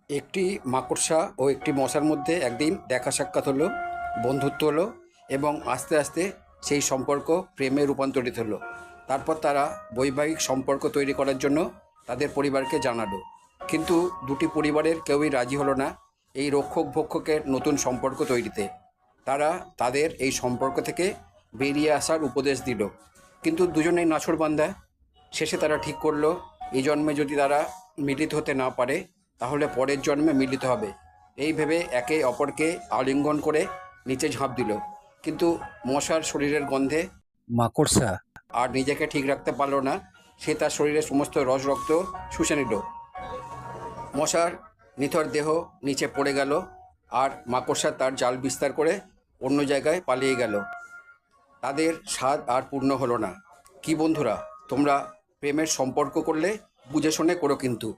একটি মাকড়সা ও একটি মশার মধ্যে একদিন দেখা সাক্ষাৎ হলো, বন্ধুত্ব হলো এবং আস্তে আস্তে সেই সম্পর্ক প্রেমে রূপান্তরিত হলো। তারপর তারা বৈবাহিক সম্পর্ক তৈরি করার জন্য তাদের পরিবারকে জানালো, কিন্তু দুটি পরিবারের কেউই রাজি হলো না এই রক্ষক ভক্ষকের নতুন সম্পর্ক তৈরিতে। তারা তাদের এই সম্পর্ক থেকে বেরিয়ে আসার উপদেশ দিল, কিন্তু দুজনেই নাছোড়বান্দা। শেষে তারা ঠিক করলো, এই জন্মে যদি তারা মিলিত হতে না পারে তাহলে পরের জন্মে মিলিত হবে। এই ভেবে একে অপরকে আলিঙ্গন করে নিচে ঝাঁপ দিল, কিন্তু মশার শরীরের গন্ধে মাকড়সা আর নিজেকে ঠিক রাখতে পারলো না। সে তার শরীরের সমস্ত রস রক্ত শুষে নিল। মশার নিথর দেহ নিচে পড়ে গেল, আর মাকড়সা তার জাল বিস্তার করে অন্য জায়গায় পালিয়ে গেল। তাদের স্বাদ আর পূর্ণ হলো না। কি বন্ধুরা, তোমরা প্রেমের সম্পর্ক করলে বুঝে শুনে করো কিন্তু।